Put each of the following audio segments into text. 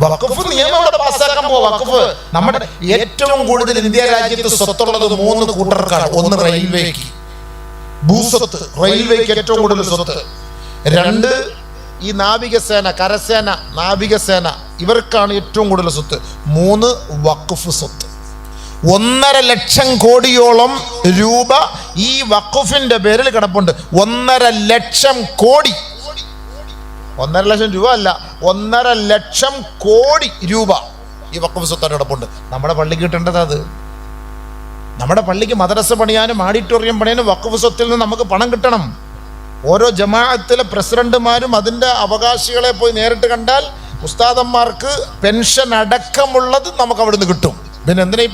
വഖഫ് നിയമം ഇവിടെ പാസ്സാക്കാൻ പോവാ. വഖഫ് നമ്മുടെ ഏറ്റവും കൂടുതൽ ഇന്ത്യ രാജ്യത്ത് സ്വത്തുള്ളത് 3 കൂട്ടർക്കാണ്. ഒന്ന് റെയിൽവേക്ക്, ഭൂസ്വത്ത്, റെയിൽവേക്ക് ഏറ്റവും കൂടുതൽ സ്വത്ത്. 2 ഈ നാവികസേന, കരസേന, നാവികസേന, ഇവർക്കാണ് ഏറ്റവും കൂടുതൽ സ്വത്ത്. 3 വഖഫ് സ്വത്ത്. 1.5 ലക്ഷം കോടിയോളം രൂപ ഈ വഖഫിന്റെ പേരിൽ കിടപ്പുണ്ട്. 1.5 ലക്ഷം കോടി, 1.5 ലക്ഷം രൂപ അല്ല, 1.5 ലക്ഷം കോടി രൂപ ഈ വഖഫ് സ്വത്താണ് കിടപ്പുണ്ട്. നമ്മുടെ പള്ളിക്ക് കിട്ടേണ്ടത് അത്. നമ്മുടെ പള്ളിക്ക് മദ്രസ പണിയാനും ഓഡിറ്റോറിയം പണിയാനും വഖഫ് സ്വത്തിൽ നിന്ന് നമുക്ക് പണം കിട്ടണം. ഓരോ ജമാഅത്തിലെ പ്രസിഡന്റുമാരും അതിൻ്റെ അവകാശികളെ പോയി നേരിട്ട് കണ്ടാൽ ഉസ്താദന്മാർക്ക് പെൻഷൻ അടക്കമുള്ളത് നമുക്ക് അവിടെ നിന്ന് കിട്ടും. പിന്നെ എന്തിനാ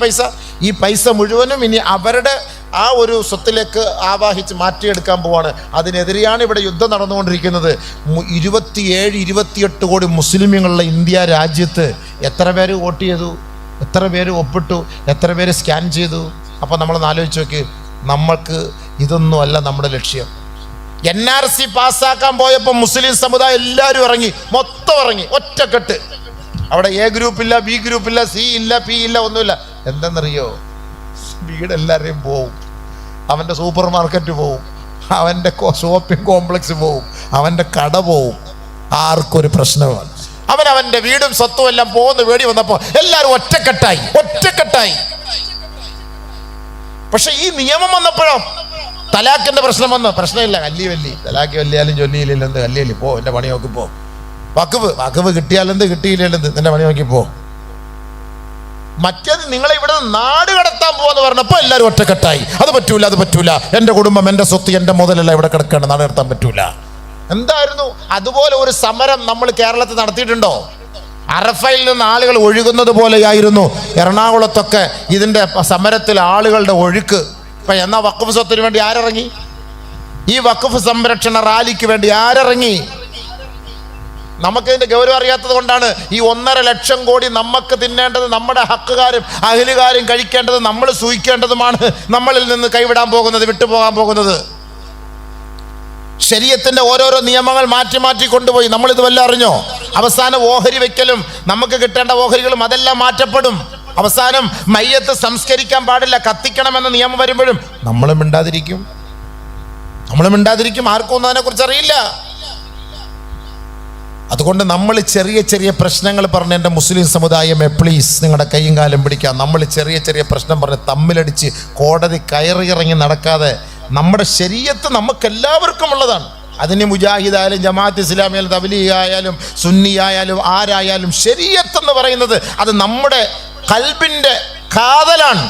ഈ പൈസ മുഴുവനും ഇനി അവരുടെ ആ ഒരു സ്വത്തിലേക്ക് ആവാഹിച്ച് മാറ്റിയെടുക്കാൻ പോവാണ്. അതിനെതിരെയാണ് ഇവിടെ യുദ്ധം നടന്നുകൊണ്ടിരിക്കുന്നത്. 27-28 കോടി മുസ്ലിമുകളുള്ള ഇന്ത്യ രാജ്യത്ത് എത്ര പേര് വോട്ട് ചെയ്തു, എത്ര പേര് ഒപ്പിട്ടു, എത്ര പേര് സ്കാൻ ചെയ്തു? അപ്പോൾ നമ്മളൊന്ന് ആലോചിച്ച് നോക്കി. നമ്മൾക്ക് ഇതൊന്നും അല്ല നമ്മുടെ ലക്ഷ്യം. NRC പാസ്സാക്കാൻ പോയപ്പോൾ മുസ്ലിം സമുദായം എല്ലാവരും ഇറങ്ങി, മൊത്തം ഇറങ്ങി, ഒറ്റക്കെട്ട്. അവിടെ A ഗ്രൂപ്പില്ല, B ഗ്രൂപ്പില്ല, C ഇല്ല, P ഇല്ല, ഒന്നുമില്ല. എന്തെന്നറിയോ? വീടെല്ലാവരെയും പോവും, അവൻ്റെ സൂപ്പർ മാർക്കറ്റ് പോവും, അവൻ്റെ ഷോപ്പിംഗ് കോംപ്ലക്സ് പോവും, അവൻ്റെ കട പോവും. ആർക്കൊരു പ്രശ്നമാണ്. അവൻ്റെ വീടും സ്വത്തും എല്ലാം പോകുന്ന വേടി വന്നപ്പോൾ എല്ലാവരും ഒറ്റക്കെട്ടായി. പക്ഷെ ഈ നിയമം വന്നപ്പോഴോ തലാഖിന്റെ പ്രശ്നം വന്നു. പ്രശ്നമില്ല, വല്ലി തലാഖ് വല്ലിയാലും ചൊല്ലിയില്ലെന്ത്, കല്ലിയല്ലേ, പോ, എൻ്റെ പണി നോക്കി പോ. വഖഫ് കിട്ടിയാലെന്ത്, കിട്ടിയില്ലെന്ത്, നിന്റെ പണി നോക്കി പോ. മറ്റേത് നിങ്ങളെ ഇവിടെ നാട് കടത്താൻ പോവാന്ന് പറഞ്ഞപ്പോൾ എല്ലാവരും ഒറ്റക്കെട്ടായി. അത് പറ്റൂല, എൻ്റെ കുടുംബം, എൻ്റെ സ്വത്ത്, എൻ്റെ മുതലല്ല ഇവിടെ കിടക്കേണ്ട, നാട് കടത്താൻ പറ്റൂല. എന്തായിരുന്നു? അതുപോലെ ഒരു സമരം നമ്മൾ കേരളത്തിൽ നടത്തിയിട്ടുണ്ടോ? അറഫയിൽ നിന്ന് ആളുകൾ ഒഴുകുന്നത് പോലെയായിരുന്നു എറണാകുളത്തൊക്കെ ഇതിൻ്റെ സമരത്തിൽ ആളുകളുടെ ഒഴുക്ക്. ഇപ്പം എന്നാൽ വഖഫ് സ്വത്തിന് വേണ്ടി ആരിറങ്ങി? ഈ വഖഫ് സംരക്ഷണ റാലിക്ക് വേണ്ടി ആരിറങ്ങി? നമുക്കിതിൻ്റെ ഗൗരവം അറിയാത്തത് കൊണ്ടാണ് ഈ 1.5 ലക്ഷം കോടി നമുക്ക് തിന്നേണ്ടത്, നമ്മുടെ ഹക്കുകാരും അഹലുകാരും കഴിക്കേണ്ടത്, നമ്മൾ സൂഹിക്കേണ്ടതുമാണ് നമ്മളിൽ നിന്ന് കൈവിടാൻ പോകുന്നത്, വിട്ടുപോകാൻ പോകുന്നത്. ശരീഅത്തിന്റെ ഓരോരോ നിയമങ്ങൾ മാറ്റി കൊണ്ടുപോയി. നമ്മളിത് വല്ല അറിഞ്ഞോ? അവസാനം ഓഹരി വെക്കലും നമുക്ക് കിട്ടേണ്ട ഓഹരികളും അതെല്ലാം മാറ്റപ്പെടും. അവസാനം മയ്യത്ത് സംസ്കരിക്കാൻ പാടില്ല, കത്തിക്കണമെന്ന നിയമം വരുമ്പോഴും നമ്മൾ മിണ്ടാതിരിക്കും. ആർക്കും ഒന്നും അതിനെക്കുറിച്ച് അറിയില്ല. അതുകൊണ്ട് നമ്മൾ ചെറിയ പ്രശ്നങ്ങൾ പറഞ്ഞ്, എൻ്റെ മുസ്ലിം സമുദായമേ പ്ലീസ് നിങ്ങളുടെ കൈയും കാലും പിടിക്കാം. നമ്മൾ ചെറിയ പ്രശ്നം പറഞ്ഞ് തമ്മിലടിച്ച് കോടതി കയറിയിറങ്ങി നടക്കാതെ, നമ്മുടെ ശരീഅത്ത് നമുക്കെല്ലാവർക്കും ഉള്ളതാണ്. അതിന് മുജാഹിദായാലും ജമാഅത്ത് ഇസ്ലാമിയായാലും തബ്ലീഗ് ആയാലും സുന്നി ആയാലും ആരായാലും ശരീഅത്ത് എന്ന് പറയുന്നത് അത് നമ്മുടെ ഖൽബിൻ്റെ കാതലാണ്,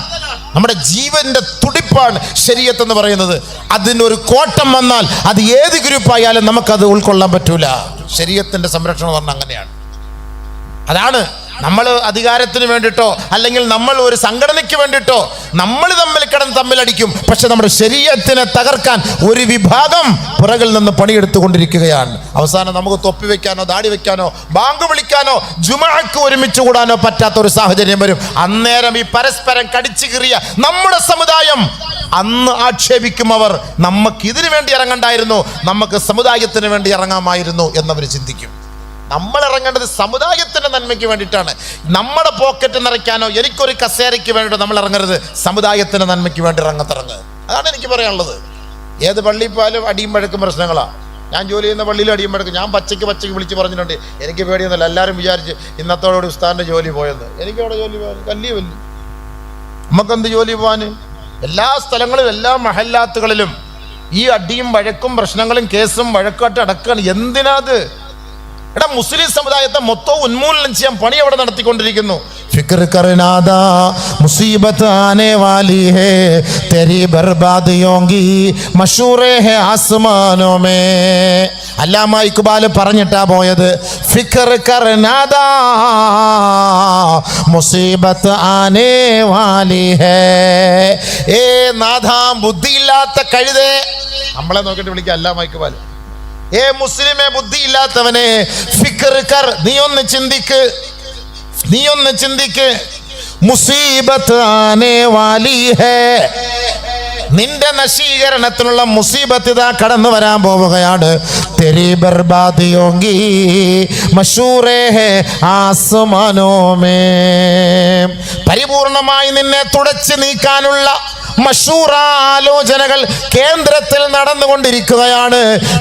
നമ്മുടെ ജീവന്റെ തുടിപ്പാണ് ശരീഅത്ത് എന്ന് പറയുന്നത്. അതിനൊരു കോട്ടം വന്നാൽ അത് ഏത് ഗ്രൂപ്പായാലും നമുക്കത് ഉൾക്കൊള്ളാൻ പറ്റൂല. ശരീഅത്തിന്റെ സംരക്ഷണം പറഞ്ഞാൽ അങ്ങനെയാണ്. അതാണ് നമ്മൾ അധികാരത്തിന് വേണ്ടിയിട്ടോ അല്ലെങ്കിൽ നമ്മൾ ഒരു സംഘടനയ്ക്ക് വേണ്ടിയിട്ടോ നമ്മൾ തമ്മിലടിക്കും. പക്ഷെ നമ്മുടെ ശരീഅത്തിനെ തകർക്കാൻ ഒരു വിഭാഗം പുറകിൽ നിന്ന് പണിയെടുത്തുകൊണ്ടിരിക്കുകയാണ്. അവസാനം നമുക്ക് തൊപ്പി വെക്കാനോ ദാടി വെക്കാനോ ബാങ്ക് വിളിക്കാനോ ജുമുഅക്ക് ഒരുമിച്ച് കൂടാനോ പറ്റാത്ത ഒരു സാഹചര്യം വരും. അന്നേരം ഈ പരസ്പരം കടിച്ചു കീറിയ നമ്മുടെ സമുദായം അന്ന് ആക്ഷേപിക്കും അവർ, നമുക്ക് ഇതിനു വേണ്ടി ഇറങ്ങണ്ടായിരുന്നു, നമുക്ക് സമുദായത്തിന് വേണ്ടി ഇറങ്ങാമായിരുന്നു എന്നവർ ചിന്തിക്കും. നമ്മൾ ഇറങ്ങേണ്ടത് സമുദായത്തിന്റെ നന്മയ്ക്ക് വേണ്ടിയിട്ടാണ്. നമ്മുടെ പോക്കറ്റ് നിറയ്ക്കാനോ എനിക്കൊരു കസേരയ്ക്ക് വേണ്ടിയിട്ടോ നമ്മൾ ഇറങ്ങരുത്, സമുദായത്തിന്റെ നന്മയ്ക്ക് വേണ്ടി ഇറങ്ങത്തിറങ്ങ്. അതാണ് എനിക്ക് പറയാനുള്ളത്. ഏത് പള്ളിപ്പാലും അടിയും വഴക്കും പ്രശ്നങ്ങളാണ്. ഞാൻ ജോലി ചെയ്യുന്ന പള്ളിയിലും അടിയും വഴക്കും. ഞാൻ പച്ചയ്ക്ക് വിളിച്ച് പറഞ്ഞിട്ടുണ്ട്, എനിക്ക് പേടിയൊന്നുമില്ല. എല്ലാവരും വിചാരിച്ച് ഇന്നത്തോടുകൂടി ഉസ്താദിന്റെ ജോലി പോയെന്ന്. എനിക്കവിടെ ജോലി പോകാൻ കല്ലിയ നമുക്കെന്ത് ജോലി പോകാൻ? എല്ലാ സ്ഥലങ്ങളിലും എല്ലാ മഹല്ലാത്തുകളിലും ഈ അടിയും വഴക്കും പ്രശ്നങ്ങളും കേസും വഴക്കാട്ട് അടക്കാണ്. എന്തിനാത്? എടാ, മുസ്ലിം സമുദായത്തെ മൊത്തം ഉന്മൂലനം ചെയ്യാൻ പണി അവിടെ നടത്തിക്കൊണ്ടിരിക്കുന്നു. ഫിക്ർ കർനാദാ മുസീബത്ത് ആനെ വാലി ഹേ തെരി ബർബാദ് യോങ്കി മശൂറേ ഹേ ആസ്മാനോ മേ. അല്ലാമ ഇക്ബാൽ പറഞ്ഞിട്ടാ പോയത്. ഫിക്ർ കർനാദാ മുസീബത്ത് ആനെ വാലി ഹേ. ഏ നാഥാ, ബുദ്ധിയില്ലാത്ത കഴുതേ, നമ്മളെ നോക്കിയിട്ട് വിളിക്കുക അല്ലാമ ഇക്ബാൽ. ഏ മുസ്ലിമേ, ബുദ്ധിയില്ലാത്തവനെ, ഫിക്ർ കർ, നീ ഒന്ന് ചിന്തിക്ക്. മുസീബത്ത് ആനെ വാലി ഹേ, നിന്റെ നശീകരണത്തിനുള്ള മുസീബത്ത് ഇതാ കടന്നു വരാൻ പോവുകയാണ്. तेरी बर्बादी होगी मशहूरे है ആസ്മാനോ മേ. പരിപൂർണമായി നിന്നെ തുടച്ചു നീക്കാനുള്ള മഷൂറ ആലോചനകൾ കേന്ദ്രത്തിൽ നടന്നുകൊണ്ടിരിക്കുകയാണ്.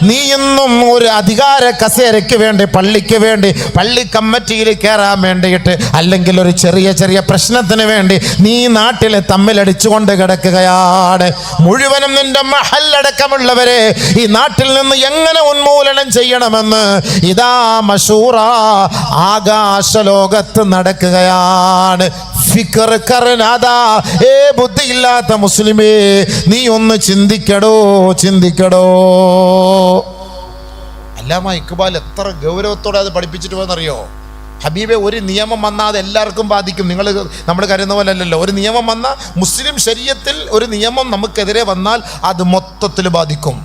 നീ ഇന്നും ഒരു അധികാര കസേരയ്ക്ക് വേണ്ടി, പള്ളിക്ക് വേണ്ടി, പള്ളി കമ്മിറ്റിയിൽ കയറാൻ വേണ്ടിയിട്ട്, അല്ലെങ്കിൽ ഒരു ചെറിയ ചെറിയ പ്രശ്നത്തിന് വേണ്ടി നീ നാട്ടിൽ തമ്മിലടിച്ചുകൊണ്ട് കിടക്കുകയാണ്. മുഴുവനും നിന്റെ മഹല്ലടക്കമുള്ളവരെ ഈ നാട്ടിൽ നിന്ന് എങ്ങനെ ഉന്മൂലനം ചെയ്യണമെന്ന് ഇതാ മഷൂറ ആകാശ ലോകത്ത് നടക്കുകയാണ്. ഫിക്ർ കർനാദാ, ഏ ബുദ്ധിയില്ലാത്ത മുസ്ലിമേ, നീ ഒന്ന് ചിന്തിക്കടോ, ചിന്തിക്കടോ. അല്ലാമ ഇക്ബാൽ എത്ര ഗൗരവത്തോടെ അത് പഠിപ്പിച്ചിട്ട് പോയെന്നറിയോ? ഹബീബെ, ഒരു നിയമം വന്നാൽ അത് എല്ലാവർക്കും ബാധിക്കും. നമ്മൾ കരുതുന്ന പോലെ അല്ലല്ലോ. ഒരു നിയമം വന്നാൽ, മുസ്ലിം ശരീഅത്തിൽ ഒരു നിയമം നമുക്കെതിരെ വന്നാൽ അത് മൊത്തത്തിൽ ബാധിക്കും.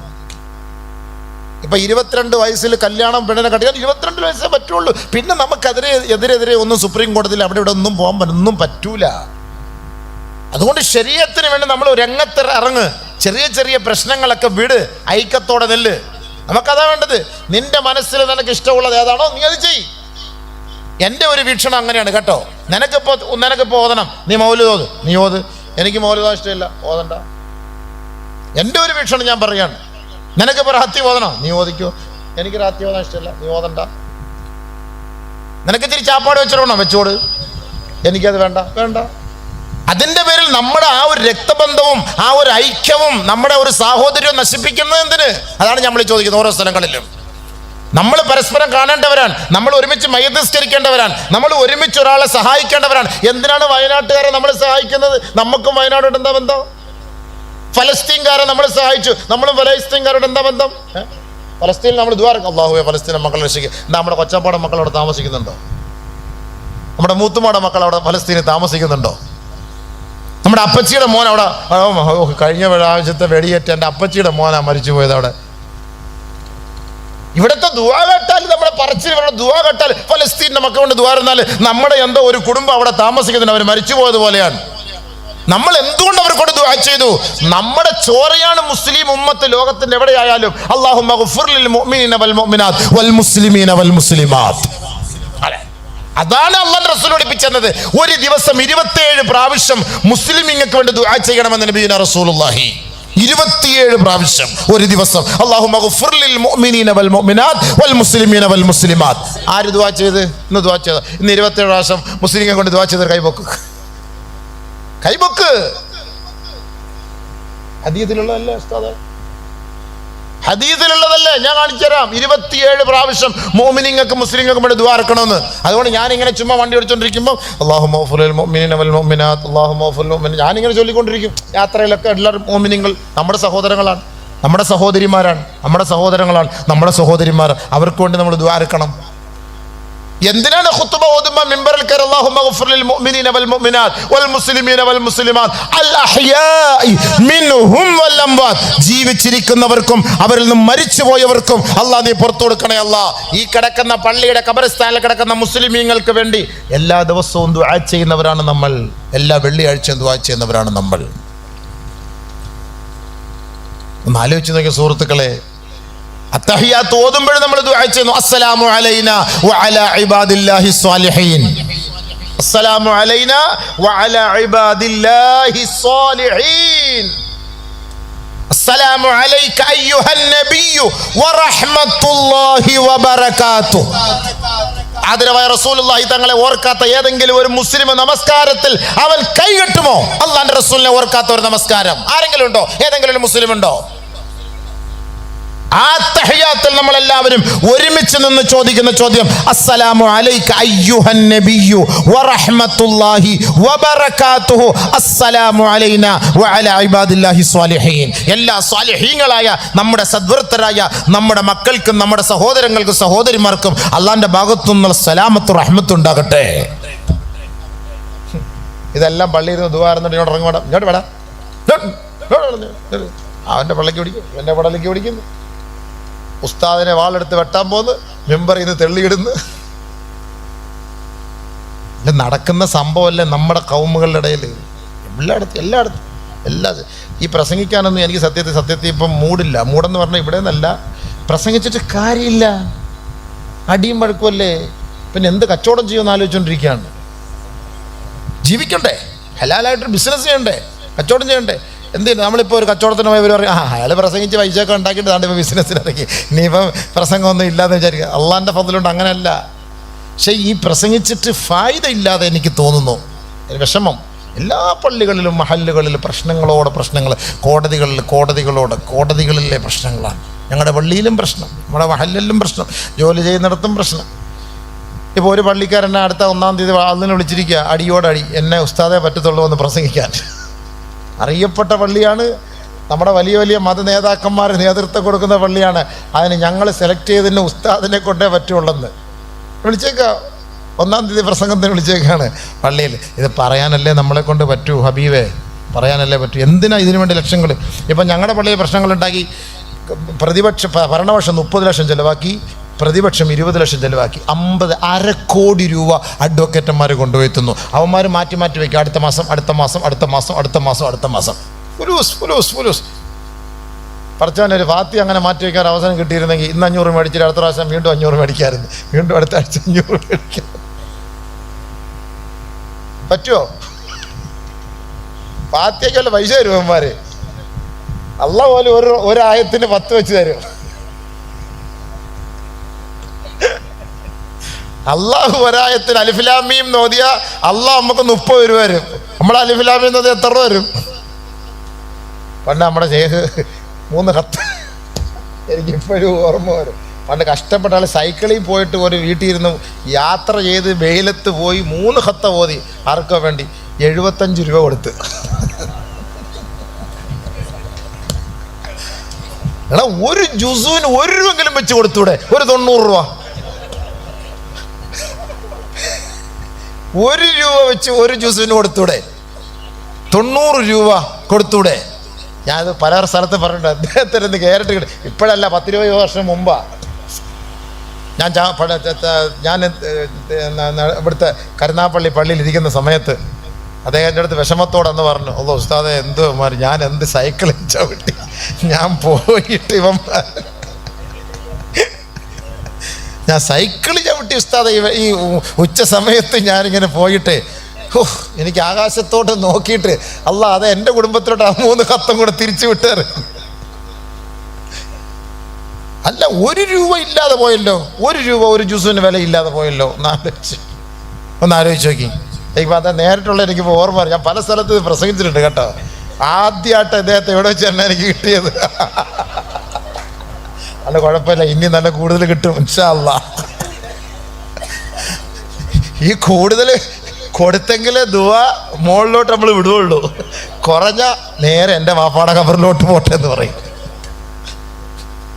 ഇപ്പം 22 വയസ്സിൽ കല്യാണം പെണ്ണിനെ കട്ടിയാൽ 22 വയസ്സേ പറ്റുള്ളൂ. പിന്നെ നമുക്കെതിരെ ഒന്നും സുപ്രീം കോടതിയിൽ അവിടെ ഇവിടെ ഒന്നും പോകാൻ ഒന്നും പറ്റൂല. അതുകൊണ്ട് ശരീഅത്തിന് വേണ്ടി നമ്മൾ രംഗത്ത് ഇറങ്ങ്. ചെറിയ ചെറിയ പ്രശ്നങ്ങളൊക്കെ വിട്, ഐക്യത്തോടെ നെല്ല്. നമുക്കതാ വേണ്ടത്. നിന്റെ മനസ്സിൽ നിനക്ക് ഇഷ്ടമുള്ളത് ഏതാണോ നീ അത് ചെയ്. എൻ്റെ ഒരു വീക്ഷണം അങ്ങനെയാണ് കേട്ടോ. നിനക്കിപ്പോൾ ഓതണം, നീ മൗലിദ് ഓത്, നീ ഓത്. എനിക്ക് മൗലിദ് ഇഷ്ടമില്ല, ഓതണ്ട. എൻ്റെ ഒരു വീക്ഷണം ഞാൻ പറയാണ്. നിനക്കിപ്പോൾ റാത്തി ഓതണോ, നീ ഓദിക്കോ. എനിക്ക് റാത്തി ഓതാൻ ഇഷ്ടമില്ല, നീ ഓതണ്ട. നിനക്ക് ഇത്തിരി ചാപ്പാട് വെച്ചിടണോ, വെച്ചോട്. എനിക്കത് വേണ്ട, വേണ്ട. അതിൻ്റെ പേരിൽ നമ്മുടെ ആ ഒരു രക്തബന്ധവും ആ ഒരു ഐക്യവും നമ്മുടെ ഒരു സാഹോദര്യവും നശിപ്പിക്കുന്നത് എന്തിന്? അതാണ് നമ്മൾ ചോദിക്കുന്നത്. ഓരോ സ്ഥലങ്ങളിലും നമ്മൾ പരസ്പരം കാണേണ്ടവരാണ്, നമ്മൾ ഒരുമിച്ച് മയ്യസ്കരിക്കേണ്ടവരാണ്, നമ്മൾ ഒരുമിച്ച് ഒരാളെ സഹായിക്കേണ്ടവരാണ്. എന്തിനാണ് വയനാട്ടുകാരെ നമ്മൾ സഹായിക്കുന്നത്? നമുക്കും വയനാടോട് എന്താ ബന്ധം? ഫലസ്തീൻകാരെ നമ്മൾ സഹായിച്ചു, നമ്മളും ഫലസ്തീൻകാരോട് എന്താ ബന്ധം? ഫലസ്തീനിൽ നമ്മൾ ദുആ ചെയ്യും, അല്ലാഹുവേ ഫലസ്തീനെ മക്കളെ രക്ഷിക്കുക. നമ്മുടെ കൊച്ചപ്പാടെ മക്കൾ അവിടെ താമസിക്കുന്നുണ്ടോ? നമ്മുടെ മൂത്തുമാടെ മക്കൾ അവിടെ ഫലസ്തീനിൽ താമസിക്കുന്നുണ്ടോ? നമ്മുടെ അപ്പച്ചിയുടെ മോൻ അവിടെ, കഴിഞ്ഞ പ്രാവശ്യത്തെ വെടിയേറ്റ് എൻ്റെ അപ്പച്ചിയുടെ മോനാ മരിച്ചു പോയത് അവിടെ. ഇവിടുത്തെ ദുആ കേട്ടാൽ, നമ്മുടെ പറച്ചിൽ ഇവരുടെ ദുആ കേട്ടാൽ, ഫലസ്തീൻ്റെ മക്കൾ കൊണ്ട് ദുആ ഇരുന്നാൽ നമ്മുടെ എന്തോ ഒരു കുടുംബം അവിടെ താമസിക്കുന്നുണ്ട്, അവർ മരിച്ചു പോയതുപോലെയാണ്. നമ്മൾ എന്തുകൊണ്ട് അവർ കൊണ്ട് ദുആ ചെയ്തു? നമ്മുടെ ചോരയാണ് മുസ്ലിം ഉമ്മത്ത് ലോകത്തിന്റെ എവിടെയായാലും. അല്ലാഹുമ്മ ഗഫിർ ലിൽ മുഅ്മിനീന വൽ മുഅ്മിനാത്ത് വൽ മുസ്ലിമീന വൽ മുസ്ലിമാത്ത്. അതാണ് അല്ലാഹുവിന്റെ റസൂൽ പഠിപ്പിച്ചത്. ഒരു ദിവസം 27 പ്രാവശ്യം മുസ്ലിമീങ്ങൾക്ക് വേണ്ടി ദുആ ചെയ്യണമെന്ന് നബിയുന റസൂലുള്ളാഹി. 27 പ്രാവശ്യം ഒരു ദിവസം. അല്ലാഹുമ്മ ഗഫിർ ലിൽ മുഅ്മിനീന വൽ മുഅ്മിനാത്ത് വൽ മുസ്ലിമീന വൽ മുസ്ലിമാത്ത്. ആര് ദുആ ചെയ്ത്? ഇന്ന് ദുആ ചെയ്ത, ഇന്ന് 27 പ്രാവശ്യം മുസ്ലിങ്ങളെ കൊണ്ട് ദുആ ചെയ്ത കൈപൊക്ക്, കൈപൊക്ക്. ഹദീസിലുള്ളതല്ലേ ഉസ്താദേ? ഹദീസിലുള്ളതല്ലേ? ഞാൻ കാണിച്ചു തരാം. 27 പ്രാവശ്യം മുഅ്മിനീങ്ങൾക്ക് മുസ്ലിങ്ങൾക്ക് വേണ്ടി ദുആ ഇറക്കണമെന്ന്. അതുകൊണ്ട് ഞാനിങ്ങനെ ചുമ്മാ വണ്ടി ഓടിച്ചോണ്ടിരിക്കുമ്പോൾ അല്ലാഹുമ്മ ഗഫിർ ലിൽ മുഅ്മിനീന വൽ മുഅ്മിനാത്ത് അല്ലാഹുമ്മ ഗഫിർ ലിൽ മുഅ്മിനീന, ഞാനിങ്ങനെ ചൊല്ലിക്കൊണ്ടിരിക്കും. യാത്രയിലൊക്കെ എല്ലാവരും മുഅ്മിനീങ്ങൾ നമ്മുടെ സഹോദരങ്ങളാണ്, നമ്മുടെ സഹോദരിമാരാണ്, നമ്മുടെ സഹോദരങ്ങളാണ്, നമ്മുടെ സഹോദരിമാർ. അവർക്ക് വേണ്ടി നമ്മൾ ദുആ ഇറക്കണം. എന്തിനാണ് ഖുത്ബ ഓതുമ്പോൾ മിമ്പറിൽ കയറി അല്ലാഹുമ്മ ഗഫിർ ലിൽ മുഅ്മിനീന വൽ മുഅ്മിനാത്ത് വൽ മുസ്ലിമീന വൽ മുസ്ലിമാത്ത് അൽ അഹ്യാഇ മിൻഹും വൽ അംവാത്ത്, ജീവിച്ചിരിക്കുന്നവർക്കും അവരിൽ നിന്ന് മരിച്ചുപോയവർക്കും അല്ലാഹ് നീ പുറത്തു കൊടുക്കണേ അല്ലാഹ്. ഈ കിടക്കുന്ന പള്ളിയുടെ ഖബർസ്ഥാനിൽ കിടക്കുന്ന മുസ്ലിമീങ്ങൾക്ക് വേണ്ടി എല്ലാ ദിവസവും ദുആ ചെയ്യുന്നവരാണ് നമ്മൾ. എല്ലാ വെള്ളിയാഴ്ചയും ദുആ ചെയ്യുന്നവരാണ് നമ്മൾ. ഒന്ന് ആലോചിച്ച് നോക്കിയ സുഹൃത്തുക്കളെ, അത്തഹിയാത്ത് ഓതുമ്പോൾ നമ്മൾ ദുആ ചെയ്യുന്നു, അസ്സലാമു അലൈനാ വഅലാ ഇബാദില്ലാഹി സ്വാലിഹീൻ, അസ്സലാമു അലൈനാ വഅലാ ഇബാദില്ലാഹി സ്വാലിഹീൻ, അസ്സലാമു അലൈക അയ്യുഹൻ നബിയ്യു വറഹ്മത്തുള്ളാഹി വബറകാതുഹു. ആദരവായ റസൂലുള്ളാഹി തങ്ങളെ ഓർക്കാത്ത ഏതെങ്കിലും ഒരു മുസ്ലിം നമസ്കാരത്തിൽ അവൻ കൈകെട്ടുമോ? അല്ലാഹുവിന്റെ റസൂലിനെ ഓർക്കാത്ത ഒരു നമസ്കാരം ആരെങ്കിലും ഉണ്ടോ? ഏതെങ്കിലും ഒരു മുസ്ലിം ഉണ്ടോ? ആ തഹയ്യാത്തിൽ നമ്മൾ എല്ലാവരും ഒരുമിച്ച് നിന്ന് ചോദിക്കുന്ന ചോദ്യം, അസ്സലാമു അലൈക അയ്യുഹൻ നബിയ്യു വറഹ്മത്തുള്ളാഹി വബറകാതുഹു അസ്സലാമു അലൈനാ വഅലാ ഇബാദില്ലാഹി സ്വാലിഹീൻ. എല്ലാ സ്വാലിഹീങ്ങളായ നമ്മുടെ സദ്വൃത്തരായ നമ്മുടെ മക്കൾക്കും നമ്മുടെ സഹോദരങ്ങൾക്കും സഹോദരിമാർക്കും അള്ളാന്റെ ഭാഗത്തു നിന്നുള്ള സലാമത്ത് റഹ്മത്ത് ഉണ്ടാകട്ടെ. ഇതെല്ലാം പള്ളിയിൽ നിന്ന് ദുആ ഇരുന്നിട്ട് ഇങ്ങോട്ട് ഇറങ്ങി വേണം, ഇങ്ങോട്ട് വേടാ, അവൻ്റെ പള്ളിക്ക് പിടിക്കും, എൻ്റെ പടലിക്ക് പിടിക്കുന്നു, ഉസ്താദിനെ വാളെടുത്ത് വെട്ടാൻ പോന്ന്, മെമ്പർ ഇന്ന് തെള്ളിയിടുന്നു. ഇത് നടക്കുന്ന സംഭവമല്ലേ നമ്മുടെ കൗമുകളുടെ ഇടയിൽ, എല്ലായിടത്തും. ഈ പ്രസംഗിക്കാനൊന്നും എനിക്ക് സത്യത്തിൽ ഇപ്പം മൂടില്ല. മൂടെന്ന് പറഞ്ഞാൽ ഇവിടെ നിന്നല്ല, പ്രസംഗിച്ചിട്ട് കാര്യമില്ല, അടിയും വഴക്കുമല്ലേ. പിന്നെ എന്ത് കച്ചവടം ചെയ്യുമെന്ന് ആലോചിച്ചുകൊണ്ടിരിക്കുകയാണ്. ജീവിക്കണ്ടേ, ഹലാലായിട്ടൊരു ബിസിനസ് ചെയ്യണ്ടേ, കച്ചവടം ചെയ്യണ്ടേ. എന്തിനാ നമ്മളിപ്പോൾ ഒരു കച്ചവടത്തിന് പോയി ഇവർ പറയും അയാൾ പ്രസംഗിച്ച് പൈസയൊക്കെ ഉണ്ടാക്കിയിട്ട് താണ്ട് ഇപ്പോൾ ബിസിനസ്സിന് ഇറങ്ങി, ഇനിയിപ്പം പ്രസംഗമൊന്നും ഇല്ലാന്ന് വിചാരിക്കുക. അള്ളാൻ്റെ ഫضലുണ്ട്, അങ്ങനെയല്ല. പക്ഷേ ഈ പ്രസംഗിച്ചിട്ട് ഫായ്ദ ഇല്ലാതെ എനിക്ക് തോന്നുന്നു, വിഷമം. എല്ലാ പള്ളികളിലും മഹല്ലുകളിലും പ്രശ്നങ്ങൾ, കോടതികളിലെ പ്രശ്നങ്ങളാണ്. ഞങ്ങളുടെ പള്ളിയിലും പ്രശ്നം, നമ്മുടെ മഹല്ലിലും പ്രശ്നം, ജോലി ചെയ്യുന്നിടത്തും പ്രശ്നം. ഇപ്പോൾ ഒരു പള്ളിക്കാരനെ അടുത്ത 1-ാം തീയതി അതിനെ വിളിച്ചിരിക്കുക, അടിയോടടി, എന്നെ ഉസ്താദേ പറ്റത്തുള്ളൂ എന്ന് പ്രസംഗിക്കാൻ. അറിയപ്പെട്ട പള്ളിയാണ്, നമ്മുടെ വലിയ വലിയ മത നേതാക്കന്മാർ നേതൃത്വം കൊടുക്കുന്ന പള്ളിയാണ്. അതിന് ഞങ്ങൾ സെലക്ട് ചെയ്തതിന് ഉസ്താദിനെ കൊണ്ടേ പറ്റുള്ളെന്ന് വിളിച്ചേക്കാം. 1-ാം തീയതി പ്രസംഗത്തിന് വിളിച്ചേക്കാണ് പള്ളിയിൽ. ഇത് പറയാനല്ലേ നമ്മളെ കൊണ്ട് പറ്റൂ ഹബീബേ, പറയാനല്ലേ പറ്റൂ. എന്തിനാ ഇതിനു വേണ്ടി ലക്ഷങ്ങൾ? ഇപ്പം ഞങ്ങളുടെ പള്ളിയിൽ പ്രശ്നങ്ങളുണ്ടാക്കി, ഭരണപക്ഷം 30 ലക്ഷം ചിലവാക്കി, പ്രതിപക്ഷം 20 ലക്ഷം ചിലവാക്കി, 1/2 കോടി രൂപ അഡ്വക്കേറ്റന്മാർ കൊണ്ടുപോയി എത്തുന്നു. അവന്മാർ മാറ്റി വയ്ക്കുക, അടുത്ത മാസം. ഫുലൂസ്. പറച്ചവനൊരു ഫാത്തി അങ്ങനെ മാറ്റി വയ്ക്കാൻ അവസരം കിട്ടിയിരുന്നെങ്കിൽ ഇന്ന് 500 മേടിച്ചിട്ട് അടുത്ത പ്രാവശ്യം വീണ്ടും 500 മേടിക്കാമായിരുന്നു, വീണ്ടും അടുത്ത ആഴ്ച 500 മേടിക്കാം. പറ്റുമോ? ഫാത്തിയൊക്കെയല്ല പൈസ തരും അവന്മാർ. അള്ളാഹ് പോലും ഒരു ആയത്തിന് 10 വെച്ച് തരും. അള്ളാഹു ഒരായത്തിന് അലിഫ്ലാമീം നോദിയ അള്ളാഹ് നമുക്ക് 30 രൂപ വരും. നമ്മുടെ അലിഫ്ലാമീം നോദിയ എത്ര രൂപ വരും? പണ്ട് നമ്മുടെ ശേഖ് 3 ഖത്ത്, എനിക്കിപ്പോഴും ഓർമ്മ വരും. പണ്ട് കഷ്ടപ്പെട്ട ആൾ സൈക്കിളിൽ പോയിട്ട് ഒരു വീട്ടിൽ ഇരുന്ന് യാത്ര ചെയ്ത് വെയിലത്ത് പോയി 3 ഖത്ത് ഓതി. ആർക്കോ വേണ്ടി 75 രൂപ കൊടുത്ത്. എടാ, ഒരു ജുസുവിന് 1 രൂപെങ്കിലും വെച്ച് കൊടുത്തൂടെ? ഒരു 90 രൂപ, 1 രൂപ വെച്ച് ഒരു ജുസുവിന് കൊടുത്തൂടെ? 90 രൂപ കൊടുത്തൂടെ? ഞാനത് പല സ്ഥലത്ത് പറഞ്ഞിട്ടുണ്ട്. അദ്ദേഹത്തിന് കേരട്ട് കിട്ടും. ഇപ്പോഴല്ല, 10-20 വർഷം മുമ്പാ. ഞാൻ ഇവിടുത്തെ കരുനാപ്പള്ളി പള്ളിയിൽ ഇരിക്കുന്ന സമയത്ത് അദ്ദേഹത്തിൻ്റെ അടുത്ത് വിഷമത്തോടെ എന്ന് പറഞ്ഞു, ഓ ഉസ്താദെ എന്തോ മാറി, ഞാൻ എന്ത് സൈക്കിളിൽ ചവിട്ടി, ഞാൻ പോയിട്ട് ഞാൻ സൈക്കിൾ ചവിട്ടി ഉസ്താദെ, ഈ ഉച്ച സമയത്ത് ഞാനിങ്ങനെ പോയിട്ട് എനിക്ക് ആകാശത്തോട്ട് നോക്കിയിട്ട് അല്ലാ അതെ എൻ്റെ കുടുംബത്തിലോട്ട് ആ 3 ഖത്തും കൂടെ തിരിച്ചു വിട്ടാറ്. അല്ല, 1 രൂപ ഇല്ലാതെ പോയല്ലോ, 1 രൂപ ഒരു ജ്യൂസിന് വില ഇല്ലാതെ പോയല്ലോ. ഒന്ന് ആലോചിച്ച് നോക്കി. എനിക്കിപ്പോൾ അത് നേരിട്ടുള്ള എനിക്കിപ്പോൾ ഓർമ്മ. ഞാൻ പല സ്ഥലത്ത് പ്രസംഗിച്ചിട്ടുണ്ട് കേട്ടോ. ആദ്യമായിട്ട് അദ്ദേഹത്തെ എവിടെ വെച്ച് തന്നെ എനിക്ക് കിട്ടിയത്. അല്ല കുഴപ്പമില്ല, ഇനി നല്ല കൂടുതൽ കിട്ടും ഇൻഷാ അല്ലാഹ്. ഈ കൂടുതൽ കൊടുത്തെങ്കിലേ ദുആ മുകളിലോട്ട് നമ്മൾ വിടുകയുള്ളൂ. കുറഞ്ഞ നേരെ എൻ്റെ വാപ്പാടെ ഖബറിലോട്ട് പോട്ടെ എന്ന് പറയും.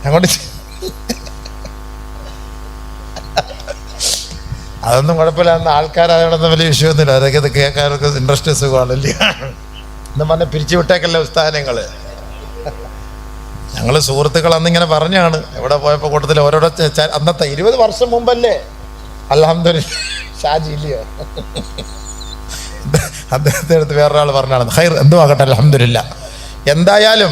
അങ്ങോട്ട് അതൊന്നും കുഴപ്പമില്ല. അന്ന് ആൾക്കാരായതൊന്നും വലിയ വിഷയമൊന്നുമില്ല. അതൊക്കെ ഇത് കേൾക്കാനൊക്കെ ഇൻട്രസ്റ്റ് സുഖമാണല്ലേ എന്ന് പറഞ്ഞ് പിരിച്ചു വിട്ടേക്കല്ലേ ഉസ്താദ്. ഞങ്ങൾ സുഹൃത്തുക്കൾ അന്നിങ്ങനെ പറഞ്ഞാണ്, എവിടെ പോയപ്പോൾ കൂട്ടത്തിൽ ഓരോരോ അന്നത്തെ 20 വർഷം മുമ്പല്ലേ, അൽഹംദുലില്ലാ ഷാജി ഇല്ലയോ, അദ്ദേഹത്തെ അടുത്ത് വേറൊരാൾ പറഞ്ഞാണ്. ഖൈർ, എന്തു ആകട്ടെ, അൽഹംദുലില്ലാ. എന്തായാലും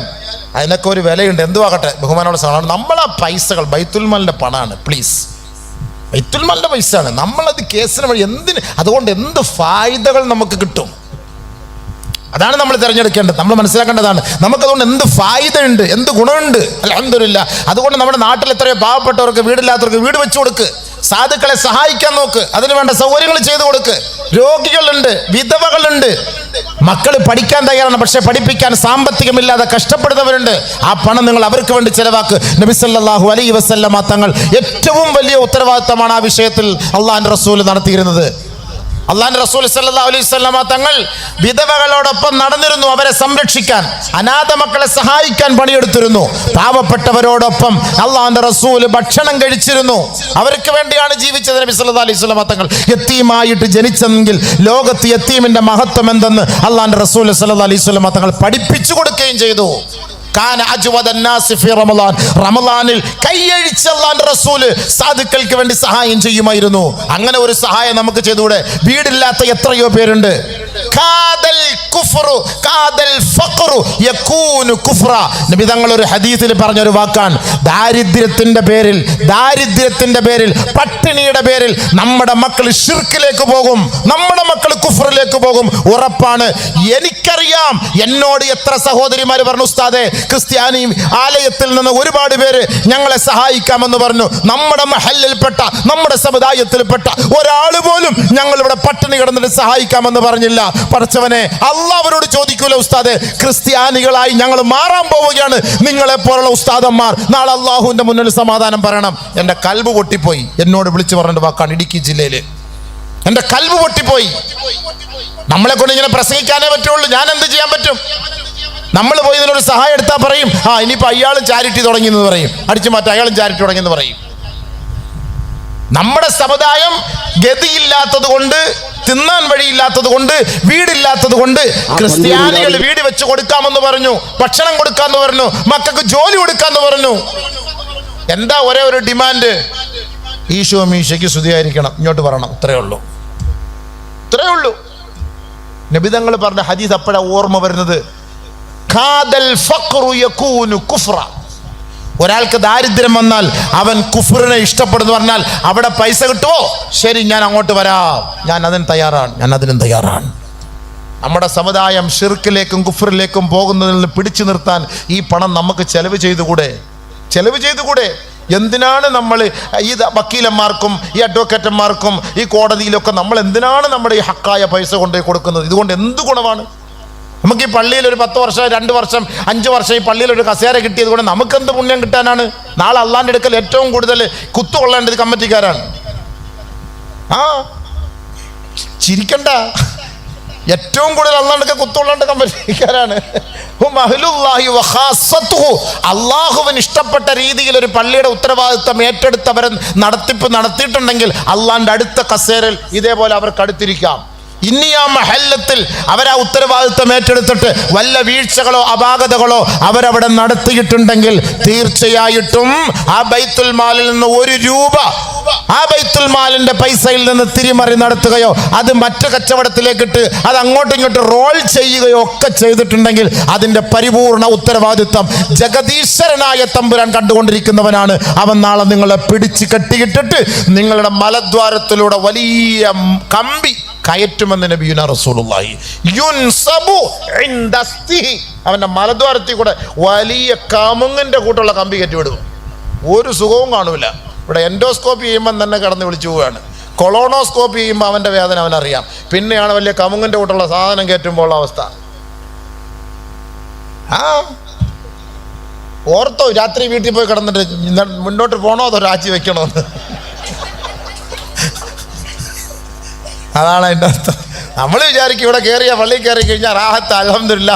അതിനൊക്കെ ഒരു വിലയുണ്ട്. എന്തു ആകട്ടെ, ബഹുമാനമുള്ള സാധനമാണ്. നമ്മളാ പൈസകൾ ബൈത്തുൽമാലിൻ്റെ പണമാണ്. പ്ലീസ്, ബൈത്തുൽമാലിൻ്റെ പൈസയാണ്. നമ്മളത് കേസിന് വഴി എന്തിന്, അതുകൊണ്ട് എന്ത് ഫായ്ദകൾ നമുക്ക് കിട്ടും, അതാണ് നമ്മൾ തിരഞ്ഞെടുക്കേണ്ടത്. നമ്മൾ മനസ്സിലാക്കേണ്ടതാണ് നമുക്കതുകൊണ്ട് എന്ത് ഫായ്ദ ഉണ്ട്, എന്ത് ഗുണമുണ്ട്. അൽഹംദുലില്ലാ. അതുകൊണ്ട് നമ്മുടെ നാട്ടിൽ എത്രയോ പാവപ്പെട്ടവർക്ക്, വീടില്ലാത്തവർക്ക് വീട് വെച്ചു കൊടുക്ക്, സാധുക്കളെ സഹായിക്കാൻ നോക്ക്, അതിന് വേണ്ട സൗകര്യങ്ങൾ ചെയ്തു കൊടുക്ക്. രോഗികളുണ്ട്, വിധവകളുണ്ട്, മക്കൾ പഠിക്കാൻ തയ്യാറാണ് പക്ഷെ പഠിപ്പിക്കാൻ സാമ്പത്തികമില്ലാതെ കഷ്ടപ്പെടുന്നവരുണ്ട്. ആ പണം നിങ്ങൾ അവർക്ക് വേണ്ടി ചെലവാക്ക്. നബി സല്ലല്ലാഹു അലൈഹി വസല്ലമ തങ്ങൾ ഏറ്റവും വലിയ ഉത്തരവാദിത്തമാണ് ആ വിഷയത്തിൽ അള്ളാഹുവിന്റെ റസൂൽ നടത്തിയിരുന്നത്. അള്ളാഹുവിന്റെ റസൂൽ സല്ലല്ലാഹു അലൈഹി വസല്ലമ തങ്ങൾ വിധവകളോടൊപ്പം നടന്നിരുന്നു, അവരെ സംരക്ഷിക്കാൻ, അനാഥ മക്കളെ സഹായിക്കാൻ പണിയെടുത്തിരുന്നു. പാവപ്പെട്ടവരോടൊപ്പം അള്ളാഹുവിന്റെ റസൂൽ ഭക്ഷണം കഴിച്ചിരുന്നു. അവർക്ക് വേണ്ടിയാണ് ജീവിച്ചത് നബി സല്ലല്ലാഹു അലൈഹി വസല്ലമ തങ്ങൾ. യത്തീമായിട്ട് ജനിച്ചെങ്കിൽ ലോകത്ത് യത്തീമിന്റെ മഹത്വം എന്തെന്ന് അള്ളാഹുവിന്റെ റസൂൽ സല്ലല്ലാഹു അലൈഹി വസല്ലമ തങ്ങൾ പഠിപ്പിച്ചു കൊടുക്കുകയും ചെയ്തു. റമളാനിൽ കൈയഴിച്ച് അല്ലാഹുവിന്റെ റസൂല് സാധുക്കൾക്ക് വേണ്ടി സഹായം ചെയ്യുമായിരുന്നു. അങ്ങനെ ഒരു സഹായം നമുക്ക് ചെയ്തുകൂടെ? വീടില്ലാത്ത എത്രയോ പേരുണ്ട്, കാദൽ കുഫ്റു കാദൽ ഫഖ്റു യകൂനു കുഫ്റ. നബി തങ്ങൾ ഒരു ഹദീസിൽ പറഞ്ഞൊരു വാക്കാണ്, ദാരിദ്ര്യത്തിന്റെ പേരിൽ പട്ടിണിയുടെ പേരിൽ നമ്മുടെ മക്കൾ ശിർക്കിലേക്ക് പോകും, നമ്മുടെ മക്കൾ കുഫ്റിലേക്ക് പോകും, ഉറപ്പാണ്. എനിക്കറിയാം, എന്നോട് എത്ര സഹോദരിമാർ പറഞ്ഞു, ഉസ്താദേ ക്രിസ്ത്യാനി ആലയത്തിൽ നിന്ന് ഒരുപാട് പേര് ഞങ്ങളെ സഹായിക്കാമെന്ന് പറഞ്ഞു. നമ്മുടെ മഹല്ലിൽപ്പെട്ട നമ്മുടെ സമുദായത്തിൽപ്പെട്ട ഒരാൾ പോലും ഞങ്ങൾ ഇവിടെ പട്ടിണി കിടന്നിട്ട് സഹായിക്കാമെന്ന് പറഞ്ഞില്ല. പഠിച്ചവനെ, അള്ളാഹ് അവരോട് ചോദിക്കൂല, ഉസ്താദേ ക്രിസ്ത്യാനികളായി ഞങ്ങൾ മാറാൻ പോവുകയാണ്, നിങ്ങളെ പോലുള്ള ഉസ്താദന്മാർ നാളെ അള്ളാഹുവിന്റെ മുന്നിൽ സമാധാനം പറയണം. എൻ്റെ കൽബ് പൊട്ടിപ്പോയി. എന്നോട് വിളിച്ചു പറഞ്ഞ വാക്കാണ്, ഇടുക്കി ജില്ലയില് എൻ്റെ കൽബ് പൊട്ടിപ്പോയി. നമ്മളെ കൊണ്ട് ഇങ്ങനെ പ്രസംഗിക്കാനേ പറ്റുള്ളൂ, ഞാൻ എന്ത് ചെയ്യാൻ പറ്റും? നമ്മൾ പോയി ഇതിനൊരു സഹായം എടുത്താൽ പറയും, ഇനിയിപ്പോൾ അയാളും ചാരിറ്റി തുടങ്ങിയെന്ന് പറയും, അടിച്ചു മാറ്റം അയാളും ചാരിറ്റി തുടങ്ങിയെന്ന് പറയും. നമ്മുടെ സമുദായം ഗതിയില്ലാത്തത് കൊണ്ട്, തിന്നാൻ വഴിയില്ലാത്തത് കൊണ്ട്, വീടില്ലാത്തത് കൊണ്ട് ക്രിസ്ത്യാനികൾ വീട് വെച്ച് കൊടുക്കാമെന്ന് പറഞ്ഞു, ഭക്ഷണം കൊടുക്കാന്ന് പറഞ്ഞു, മക്കൾക്ക് ജോലി കൊടുക്കാന്ന് പറഞ്ഞു. എന്താ ഒരേ ഒരു ഡിമാൻഡ്? ഈശോ മീശയ്ക്ക് സ്തുതിയായിരിക്കണം, ഇങ്ങോട്ട് പറയണം. ഇത്രയേ ഉള്ളൂ. നബി തങ്ങൾ പറഞ്ഞ ഹദീസ് അപ്പോഴാ ഓർമ്മ വരുന്നത്, കാദൽ ഫഖ്റു യകൂനു കുഫ്റ. ഒരാൾക്ക് ദാരിദ്ര്യം വന്നാൽ അവൻ കുഫ്റിനെ ഇഷ്ടപ്പെടുന്നു പറഞ്ഞാൽ അവിടെ പൈസ കിട്ടുമോ? ശരി, ഞാൻ അങ്ങോട്ട് വരാം, ഞാൻ അതിനും തയ്യാറാണ്. നമ്മുടെ സമുദായം ഷിർക്കിലേക്കും കുഫ്റിലേക്കും പോകുന്നതിൽ നിന്ന് പിടിച്ചു നിർത്താൻ ഈ പണം നമുക്ക് ചെലവ് ചെയ്തുകൂടെ? എന്തിനാണ് നമ്മൾ ഈ വക്കീലന്മാർക്കും ഈ അഡ്വക്കേറ്റന്മാർക്കും ഈ കോടതിയിലൊക്കെ നമ്മൾ എന്തിനാണ് നമ്മുടെ ഈ ഹക്കായ പൈസ കൊണ്ടുപോയി കൊടുക്കുന്നത്? ഇതുകൊണ്ട് എന്ത് ഗുണമാണ് നമുക്ക്? ഈ പള്ളിയിൽ ഒരു 10 വർഷം 2 വർഷം 5 വർഷം ഈ പള്ളിയിൽ ഒരു കസേര കിട്ടിയത് കൊണ്ട് നമുക്കെന്ത് പുണ്യം കിട്ടാനാണ്? നാളെ അള്ളാന്റെ അടുക്കൽ ഏറ്റവും കൂടുതൽ കുത്തുകൊള്ളേണ്ടത് കമ്മിറ്റിക്കാരാണ്. ചിരിക്കണ്ട, ഏറ്റവും കൂടുതൽ അള്ളാഹുവിന്റെ കുത്തുകൊള്ളേണ്ട കമ്മിറ്റിക്കാരാണ്. അള്ളാഹുവിന് ഇഷ്ടപ്പെട്ട രീതിയിൽ ഒരു പള്ളിയുടെ ഉത്തരവാദിത്തം ഏറ്റെടുത്തവരെ നടത്തിയിട്ടുണ്ടെങ്കിൽ അള്ളാന്റെ അടുത്ത കസേരയിൽ ഇതേപോലെ അവർക്ക് അടുത്തിരിക്കാം. ഇനി ആ മഹല്ലത്തിൽ അവരാ ഉത്തരവാദിത്തം ഏറ്റെടുത്തിട്ട് വല്ല വീഴ്ചകളോ അപാകതകളോ അവരവിടെ നടത്തിയിട്ടുണ്ടെങ്കിൽ തീർച്ചയായിട്ടും ആ ബൈത്തുൽ മാലിൽ നിന്ന് 1 രൂപ ആ ബൈത്തുൽ മാലിന്റെ പൈസയിൽ നിന്ന് തിരിമറി നടത്തുകയോ അത് മറ്റു കച്ചവടത്തിലേക്കിട്ട് അത് അങ്ങോട്ടും ഇങ്ങോട്ട് റോൾ ചെയ്യുകയോ ഒക്കെ ചെയ്തിട്ടുണ്ടെങ്കിൽ അതിന്റെ പരിപൂർണ ഉത്തരവാദിത്തം ജഗദീശ്വരനായ തമ്പുരാൻ കണ്ടുകൊണ്ടിരിക്കുന്നവനാണ്. അവൻ നാളെ നിങ്ങളെ പിടിച്ച് കെട്ടിയിട്ടിട്ട് നിങ്ങളുടെ മലദ്വാരത്തിലൂടെ വലിയ കമ്പി കയറ്റുമെന്ന് നബിയുനാ റസൂലുള്ളാഹി. യുൻസബു ഇൻദസ്തിഹി, അവന്റെ മലദ്വാരത്തിൽ കൂടെ വലിയ കമുങ്ങിന്റെ കൂട്ടുള്ള കമ്പി കയറ്റിവിടും. ഒരു സുഖവും കാണൂല. ഇവിടെ എൻഡോസ്കോപ്പി ചെയ്യുമ്പോൾ തന്നെ കിടന്ന് വിളിച്ചു പോവുകയാണ്. കൊളോണോസ്കോപ്പി ചെയ്യുമ്പോൾ അവന്റെ വേദന അവനറിയാം. പിന്നെയാണ് വലിയ കമുങ്ങിന്റെ കൂട്ടുള്ള സാധനം കയറ്റുമ്പോൾ അവസ്ഥ. ഓർത്തോ രാത്രി വീട്ടിൽ പോയി കിടന്നിട്ട് മുന്നോട്ട് പോകണോ അതോ രാജി വെക്കണോന്ന്? അതാണ് അതിൻ്റെ അർത്ഥം. നമ്മൾ വിചാരിക്കും ഇവിടെ കയറിയ പള്ളിയിൽ കയറി കഴിഞ്ഞാൽ റാഹത്ത് അൽഹംദുലില്ലാ,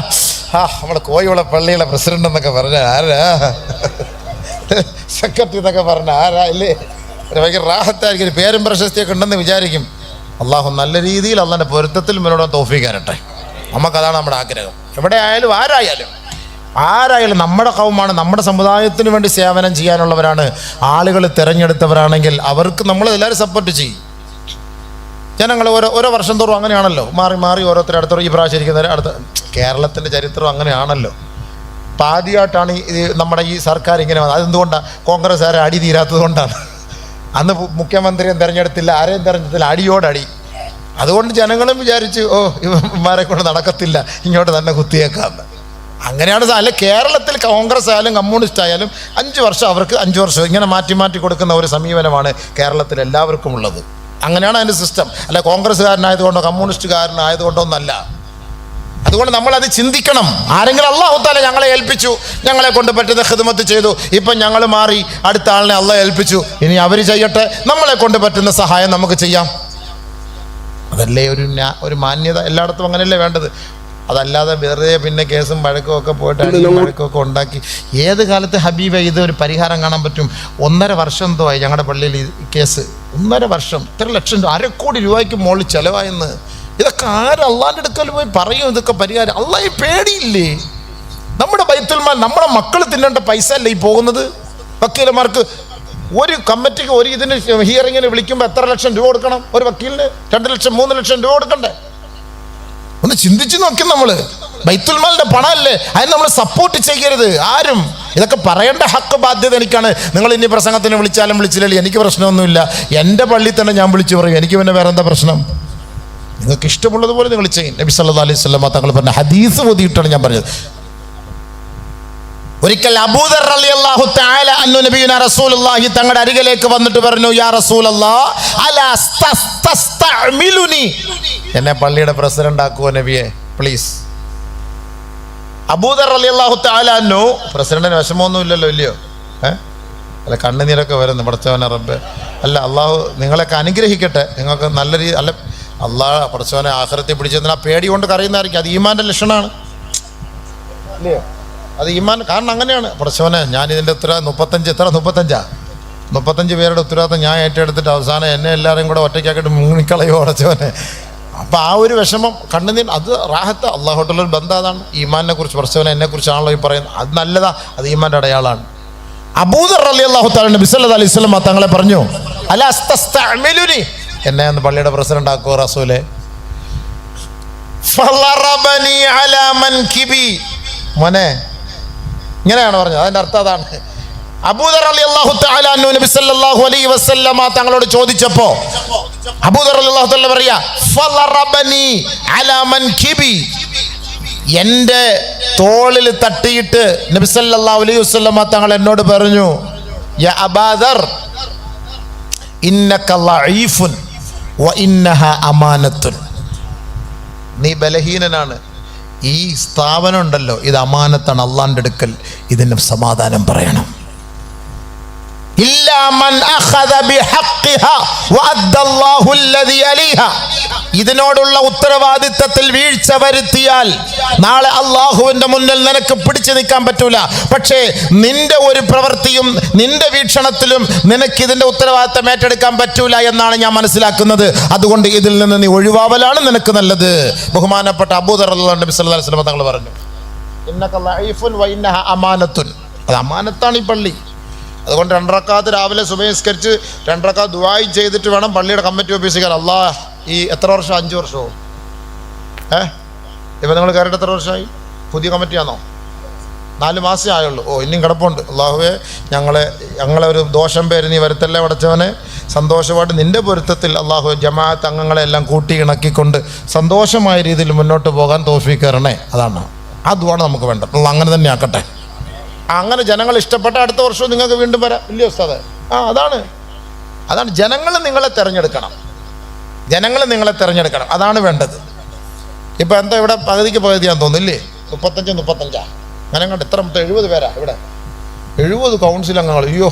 നമ്മുടെ കോഴിയുള്ള പള്ളിയുടെ പ്രസിഡന്റ് എന്നൊക്കെ പറഞ്ഞാൽ ആരാ, സെക്രട്ടറി എന്നൊക്കെ പറഞ്ഞാൽ ആരാ ഇല്ലേ, ഭയങ്കര റാഹത്തായിരിക്കും, പേരും പ്രശസ്തിയൊക്കെ ഉണ്ടെന്ന് വിചാരിക്കും. അള്ളാഹു നല്ല രീതിയിൽ അള്ളാൻ്റെ പൊരുത്തത്തിൽ മുന്നോട്ട് തൗഫീഖ് തരട്ടെ. നമുക്കതാണ് നമ്മുടെ ആഗ്രഹം. എവിടെ ആയാലും ആരായാലും നമ്മുടെ കൗമാണ്, നമ്മുടെ സമുദായത്തിന് വേണ്ടി സേവനം ചെയ്യാനുള്ളവരാണ് ആളുകൾ തിരഞ്ഞെടുത്തവരാണെങ്കിൽ അവർക്ക് നമ്മൾ എല്ലാവരും സപ്പോർട്ട് ചെയ്യും. ജനങ്ങൾ ഓരോ വർഷം തോറും അങ്ങനെയാണല്ലോ, മാറി ഓരോരുത്തർ അടുത്തോറും ഈ പ്രാവശ്യം ഇരിക്കുന്നവർ അടുത്ത. കേരളത്തിൻ്റെ ചരിത്രം അങ്ങനെയാണല്ലോ. അപ്പം ആദ്യമായിട്ടാണ് നമ്മുടെ ഈ സർക്കാർ ഇങ്ങനെ വന്നത്. അതെന്തുകൊണ്ടാണ്? കോൺഗ്രസ്സുകാരെ അടി തീരാത്തത് കൊണ്ടാണ്. അന്ന് മുഖ്യമന്ത്രിയെ തിരഞ്ഞെടുത്തില്ല, ആരെയും തിരഞ്ഞെടുത്തില്ല, അടിയോടടി. അതുകൊണ്ട് ജനങ്ങളും വിചാരിച്ചു ഇവന്മാരെ കൊണ്ട് നടക്കത്തില്ല, ഇങ്ങോട്ട് തന്നെ കുത്തിയേക്കാന്ന്. അങ്ങനെയാണ്. അല്ല, കേരളത്തിൽ കോൺഗ്രസ് ആയാലും കമ്മ്യൂണിസ്റ്റ് ആയാലും 5 വർഷം അവർക്ക് 5 വർഷം ഇങ്ങനെ മാറ്റി കൊടുക്കുന്ന ഒരു സമീപനമാണ് കേരളത്തിൽ എല്ലാവർക്കും ഉള്ളത്. അങ്ങനെയാണ് അതിൻ്റെ സിസ്റ്റം. അല്ല കോൺഗ്രസ്സുകാരനായതുകൊണ്ടോ കമ്മ്യൂണിസ്റ്റുകാരനായതുകൊണ്ടോ ഒന്നല്ല. അതുകൊണ്ട് നമ്മളത് ചിന്തിക്കണം. ആരെങ്കിലും അല്ലാഹു തആല ഞങ്ങളെ ഏൽപ്പിച്ചു, ഞങ്ങളെ കൊണ്ട് പറ്റുന്ന ഖിദ്മത്ത് ചെയ്തു, ഇപ്പം ഞങ്ങൾ മാറി അടുത്ത ആളിനെ അല്ലാഹ് ഏൽപ്പിച്ചു, ഇനി അവർ ചെയ്യട്ടെ, നമ്മളെ കൊണ്ട് പറ്റുന്ന സഹായം നമുക്ക് ചെയ്യാം. അതല്ലേ ഒരു മാന്യത. എല്ലായിടത്തും അങ്ങനെയല്ലേ വേണ്ടത്. അതല്ലാതെ വെറുതെ പിന്നെ കേസും വഴക്കും ഒക്കെ പോയിട്ട് വഴക്കൊക്കെ ഉണ്ടാക്കി ഏത് കാലത്ത് ഹബീബ ഇത് ഒരു പരിഹാരം കാണാൻ പറ്റും? 1.5 വർഷം എന്തോ ആയി ഞങ്ങളുടെ പള്ളിയിൽ ഈ കേസ്. 1.5 വർഷം, 3 ലക്ഷം രൂപ, 1/2 കോടി രൂപയ്ക്ക് മുകളിൽ ചിലവായെന്ന്. ഇതൊക്കെ ആരും അള്ളാൻ്റെ അടുക്കൽ പോയി പറയും ഇതൊക്കെ പരിഹാരം? അള്ളാഹ് പേടിയില്ലേ? നമ്മുടെ ബൈത്തുൽ മാൽ നമ്മുടെ മക്കൾ തിന്നേണ്ട പൈസ അല്ലേ ഈ പോകുന്നത്? വക്കീലന്മാർക്ക് ഒരു കമ്മിറ്റിക്ക് ഒരു ഇതിന് ഹിയറിങ്ങിന് വിളിക്കുമ്പോൾ എത്ര ലക്ഷം രൂപ കൊടുക്കണം? ഒരു വക്കീലിന് 2 ലക്ഷം 3 ലക്ഷം രൂപ കൊടുക്കണ്ടേ? ഒന്ന് ചിന്തിച്ചു നോക്കി. നമ്മൾ ബൈത്തുൽ മാലിന്റെ പണമല്ലേ, അതിന് നമ്മൾ സപ്പോർട്ട് ചെയ്യരുത് ആരും. ഇതൊക്കെ പറയേണ്ട ഹക്ക് ബാധ്യത എനിക്കാണ്. നിങ്ങൾ ഇനി പ്രസംഗത്തിന് വിളിച്ചാലും വിളിച്ചില്ലേ എനിക്ക് പ്രശ്നമൊന്നുമില്ല. എൻ്റെ പള്ളിയിൽ തന്നെ ഞാൻ വിളിച്ചു പറയും, എനിക്ക് പിന്നെ വേറെ എന്താ പ്രശ്നം? നിങ്ങൾക്ക് ഇഷ്ടമുള്ളതുപോലെ നിങ്ങൾ ചെയ്യും. നബി സല്ലല്ലാഹു അലൈഹി വസല്ലം തങ്ങൾ പറഞ്ഞ ഹദീസ് ഓതിയിട്ടാണ് ഞാൻ പറഞ്ഞത്. ഒരിക്കൽ അബൂദർ റളിയല്ലാഹു തആല അന്നു നബിയുനാ റസൂലുള്ളാഹി തങ്ങളുടെ അരികിലേക്ക് വന്നിട്ട് പറഞ്ഞു, യാ റസൂലല്ലാഹ് അലാ തസ്തഅമിലുനി, എന്നെ പള്ളിയുടെ പ്രസിഡന്റ് ആക്കുവോ നബിയെ പ്ലീസ്. അബൂദർ റളിയല്ലാഹു തആല അന്നു പ്രസിഡന്റിന് വിഷമമൊന്നും ഇല്ലല്ലോ, ഇല്ലയോ? അല്ല കണ്ണുനീരൊക്കെ വരുന്നു. പടച്ചവനെ റബ്ബേ, അല്ല അള്ളാഹു നിങ്ങളെയൊക്കെ അനുഗ്രഹിക്കട്ടെ, നിങ്ങൾക്ക് നല്ല രീതി. അല്ല അള്ളാഹ് പടച്ചവനെ ആഖിറത്തിൽ പിടിച്ചതിന് ആ പേടി കൊണ്ട് കരയുന്നതായിരിക്കും. അത് ഈമാൻ്റെ ലക്ഷണമാണ്, ഇല്ലയോ? അത് ഈമാൻ. കാരണം അങ്ങനെയാണ്. പടച്ചവനെ ഞാൻ ഇതിൻ്റെ ഉത്തരവാദിത്തം 35 പേരുടെ ഉത്തരവാദിത്തം ഞാൻ ഏറ്റെടുത്തിട്ട് അവസാനം എന്നെ എല്ലാവരെയും കൂടെ ഒറ്റയ്ക്കാക്കിയിട്ട് മുങ്ങിക്കളയോ പടച്ചവനെ. അപ്പം ആ ഒരു വിഷമം കണ്ണുനീർ, അത് റാഹത്ത്. അള്ളാഹുട്ടുള്ളൊരു ബന്ധം അതാണ്. ഈമാനെ കുറിച്ച് പടച്ചവനെ എന്നെക്കുറിച്ചാണല്ലോ ഈ പറയുന്നത്, അത് നല്ലതാ, അത് ഈമാൻ്റെ അടയാളമാണ്. അബൂദർ റളിയല്ലാഹു തആല നബി സല്ലല്ലാഹു അലൈഹി വസല്ലം തങ്ങളെ പറഞ്ഞു, അലാ തസ്തഅമിലുനി, എന്നെ ഒന്ന് പള്ളിയുടെ പ്രസിഡന്റ് ആക്കുവോ റസൂലേ? ഫളറബനി അലാ മൻകിബി, മോനെ ഇങ്ങനെയാണ് പറഞ്ഞത്. അതിൻ്റെ അർത്ഥം അതാണ്. അബൂദർ റളിയല്ലാഹു തആല അൻഹു നബി സല്ലല്ലാഹു അലൈഹി വസല്ലം തങ്ങളോട് ചോദിച്ചപ്പോ അബൂദർ റളിയല്ലാഹു തആല പറയാ, ഫളറബനി അലാ മൻകിബി, എൻ്റെ തോളിൽ തട്ടിയിട്ട് നബി സല്ലല്ലാഹു അലൈഹി വസല്ലം തങ്ങൾ എന്നോട് പറഞ്ഞു, യാ അബൂദർ ഇന്നക ലഈഫുൻ വ ഇന്നഹ അമാനത്തുൻ, നീ ബലഹീനനാണ്, ഈ സ്ഥാപനം ഉണ്ടല്ലോ ഇത് അമാനത്താണ് അള്ളാന്റെ അടുക്കൽ, ഇതിന് സമാധാനം പറയണം. ഇതിനോടുള്ള ഉത്തരവാദിത്തത്തിൽ വീഴ്ച വരുത്തിയാൽ നാളെ അള്ളാഹുവിന്റെ മുന്നിൽ നിനക്ക് പിടിച്ചു നിൽക്കാൻ പറ്റൂല. പക്ഷേ നിന്റെ ഒരു പ്രവൃത്തിയും നിന്റെ വീക്ഷണത്തിലും നിനക്ക് ഇതിന്റെ ഉത്തരവാദിത്തം ഏറ്റെടുക്കാൻ പറ്റൂല എന്നാണ് ഞാൻ മനസ്സിലാക്കുന്നത്. അതുകൊണ്ട് ഇതിൽ നിന്ന് നീ ഒഴിവാവലാണ് നിനക്ക് നല്ലത്. ബഹുമാനപ്പെട്ട അബൂദർ റളിയല്ലാഹു നബി സല്ലല്ലാഹു അലൈഹി വസല്ലം തങ്ങൾ പറഞ്ഞു, ഇന്നക ലഈഫുൻ വ ഇന്നഹ അമാനത്തുൻ, അത് അമാനത്താണ് ഈ പള്ളി. അതുകൊണ്ട് 2 റക്അത്ത് രാവിലെ സുബഹി നിസ്കരിച്ച് 2 റക്അത്ത് ദുആയി ചെയ്തിട്ട് വേണം പള്ളിയുടെ കമ്മിറ്റി ഓഫീസിൽ. അല്ലാഹ് ഈ എത്ര വർഷം? 5 വർഷമോ? ഇപ്പം നിങ്ങൾ കയറിയിട്ട് എത്ര വർഷമായി? പുതിയ കമ്മിറ്റിയാണോ? 4 മാസമേ ആയുള്ളൂ. ഓ ഇനിയും കിടപ്പുണ്ട്. അല്ലാഹുവേ ഞങ്ങളെ ഒരു ദോഷം പേര് നീ വരുത്തല്ലേ പടച്ചവനെ. സന്തോഷമായിട്ട് നിൻ്റെ പൊരുത്തത്തിൽ അല്ലാഹു ജമാഅത്ത് അംഗങ്ങളെ എല്ലാം കൂട്ടി ഇണക്കിക്കൊണ്ട് സന്തോഷമായ രീതിയിൽ മുന്നോട്ട് പോകാൻ തൗഫീഖ് തരണേ. അതാണ്, ആ ദുആണ് നമുക്ക് വേണ്ടത്. അങ്ങനെ തന്നെ ആക്കട്ടെ. അങ്ങനെ ജനങ്ങൾ ഇഷ്ടപ്പെട്ട അടുത്ത വർഷവും നിങ്ങൾക്ക് വീണ്ടും വരാം, ഇല്ലയോ ഉസ്താദേ? അതാണ് ജനങ്ങൾ നിങ്ങളെ തിരഞ്ഞെടുക്കണം. അതാണ് വേണ്ടത്. ഇപ്പം എന്താ ഇവിടെ പകുതിയാന്ന് തോന്നുന്നില്ലേ? 35 അങ്ങനെ കണ്ട് എത്ര 70 പേരാ ഇവിടെ, 70 കൗൺസിൽ അംഗങ്ങൾ. അയ്യോ,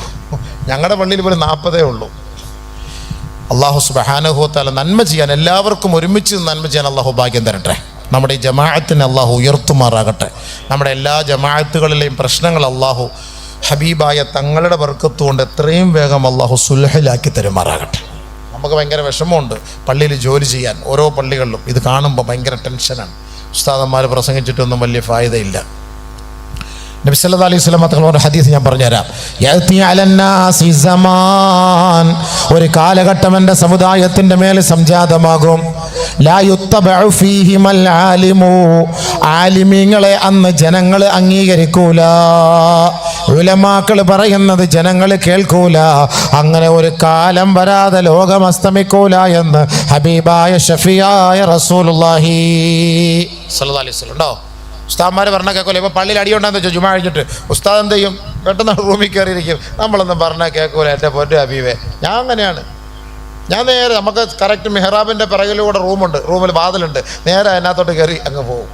ഞങ്ങളുടെ പള്ളിയിൽ പോലും 40 ഉള്ളൂ. അള്ളാഹു സുബ്ഹാനഹു വ തആല നന്മ ചെയ്യാൻ, എല്ലാവർക്കും ഒരുമിച്ച് നന്മ ചെയ്യാൻ അള്ളാഹു ഭാഗ്യം തരട്ടെ. നമ്മുടെ ഈ ജമാഅത്തിനെ അള്ളാഹു ഉയർത്തുമാറാകട്ടെ. നമ്മുടെ എല്ലാ ജമാഅത്തുകളിലെയും പ്രശ്നങ്ങൾ അള്ളാഹു ഹബീബായ തങ്ങളുടെ ബർക്കത്ത് കൊണ്ട് എത്രയും വേഗം അള്ളാഹു സുൽഹിലാക്കി തരുമാറാകട്ടെ. നമുക്ക് ഭയങ്കര വിഷമമുണ്ട് പള്ളിയിൽ ജോലി ചെയ്യാൻ. ഓരോ പള്ളികളിലും ഇത് കാണുമ്പോൾ ഭയങ്കര ടെൻഷനാണ്. ഉസ്താദന്മാർ പ്രസംഗിച്ചിട്ടൊന്നും വലിയ ഫായതയില്ല. നബി സല്ലല്ലാഹു അലൈഹി വസല്ലം തങ്ങളുടെ ഹദീസ് ഞാൻ പറഞ്ഞുതരാം. യഅതി അലന്നാസി സമാൻ, ഒരു കാലഘട്ടം എൻ്റെ സമുദായത്തിൻ്റെ മേൽ സംജാതമാകും. ലാ യുത്തബഉ ഫീഹിമൽ ആലിമു, ആലിമീങ്ങളെ അന്ന് ജനങ്ങൾ അംഗീകരിക്കൂല, ഉലമാക്കൾ പറയുന്നത് ജനങ്ങൾ കേൾക്കൂല. അങ്ങനെ ഒരു കാലം വരാതെ ലോകം അസ്തമിക്കൂല എന്ന് ഹബീബായ ഷഫിയായ റസൂലുള്ളാഹി സ്വല്ലല്ലാഹു അലൈഹി വസല്ലം. ഉണ്ടോ? ഉസ്താദ്മാർ പറഞ്ഞാൽ കേൾക്കൂല. ഇപ്പോൾ പള്ളിയിൽ അടിയുണ്ടാന്ന് വെച്ചാൽ ജുമാ കഴിഞ്ഞിട്ട് ഉസ്താദ് എന്ത് ചെയ്യും? പെട്ടെന്ന് റൂമിൽ കയറിയിരിക്കും. നമ്മളൊന്നും പറഞ്ഞാൽ കേൾക്കൂല. എൻ്റെ പൊന്നു ഹബീബേ, ഞാൻ അങ്ങനെയാണ്. ഞാൻ നേരെ, നമുക്ക് കറക്റ്റ് മെഹ്റാബിൻ്റെ പിറകിലൂടെ റൂമിൽ വാതിലുണ്ട്, നേരെ അതിനകത്തോട്ട് കയറി അങ്ങ് പോകും.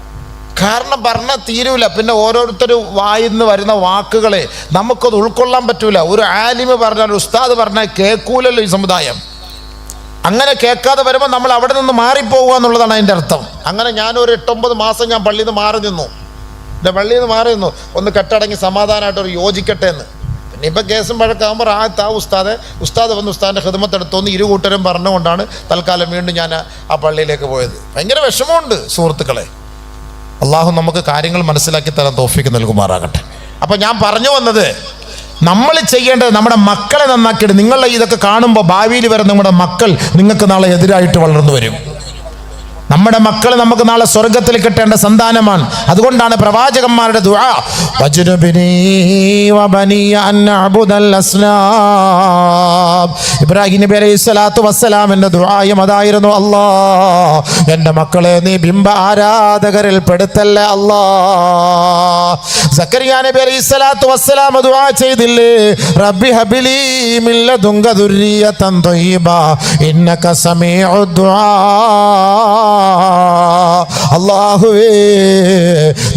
കാരണം പറഞ്ഞാൽ തീരൂല. പിന്നെ ഓരോരുത്തരും വായിന്ന് വരുന്ന വാക്കുകളെ നമുക്കത് ഉൾക്കൊള്ളാൻ പറ്റൂല. ഒരു ആലിമ് പറഞ്ഞാൽ, ഉസ്താദ് പറഞ്ഞാൽ കേൾക്കൂലല്ലോ ഈ സമുദായം. അങ്ങനെ കേൾക്കാതെ വരുമ്പോൾ നമ്മൾ അവിടെ നിന്ന് മാറിപ്പോവുക എന്നുള്ളതാണ് അതിൻ്റെ അർത്ഥം. അങ്ങനെ ഞാനൊരു 8-9 മാസം ഞാൻ പള്ളിയിൽ നിന്ന് മാറി നിന്നു. എൻ്റെ പള്ളിയിൽ നിന്ന് മാറി നിന്നു, ഒന്ന് കെട്ടടങ്ങി സമാധാനമായിട്ടൊരു യോജിക്കട്ടെ എന്ന്. പിന്നെ ഇപ്പം കേസും വഴക്കാകുമ്പോൾ ഉസ്താദ് വന്ന് ഉസ്താദിൻ്റെ ഖിദ്മത്തെടുത്തോന്ന് 2 കൂട്ടരും പറഞ്ഞുകൊണ്ടാണ് തൽക്കാലം വീണ്ടും ഞാൻ ആ പള്ളിയിലേക്ക് പോയത്. ഭയങ്കര വിഷമമുണ്ട് സുഹൃത്തുക്കളെ. അള്ളാഹു നമുക്ക് കാര്യങ്ങൾ മനസ്സിലാക്കി തരാൻ തൗഫീഖ് നൽകുമാറാകട്ടെ. അപ്പം ഞാൻ പറഞ്ഞു വന്നത്, നമ്മൾ ചെയ്യേണ്ടത് നമ്മുടെ മക്കളെ നന്നാക്കിയിട്ട്, നിങ്ങളെ ഇതൊക്കെ കാണുമ്പോൾ ഭാവിയിൽ വരുന്ന നമ്മുടെ മക്കൾ നിങ്ങൾക്ക് നാളെ എതിരായിട്ട് വളർന്നു വരും. നമ്മുടെ മക്കൾ നമുക്ക് നാളെ സ്വർഗത്തിൽ കിട്ടേണ്ട സന്താനമാണ്. അതുകൊണ്ടാണ് പ്രവാചകന്മാരുടെ ദുആ വജ്നുബിനി വബനിയ അൻ അഅ്ബുദൽ അസ്നാം. ഇബ്രാഹിം നബി അലൈഹി സ്വലാത്തു വസ്സലാമിന്റെ ദുആയും അതായിരുന്നു, അല്ലാ എൻ്റെ മക്കളെ നീ ബിംബ ആരാധകരിൽ പെടുത്തല്ലേ അല്ലാ. സക്കരിയ നബി അലൈഹി സ്വലാത്തു വസ്സലാം ദുആ ചെയ്തില്ലേ, റബ്ബി ഹബ്ലി മിൻ ലദുങ്ക ദുർരിയതൻ ത്വയ്യിബ ഇന്നക സമീഉദ് ദുആ. അല്ലാഹുവേ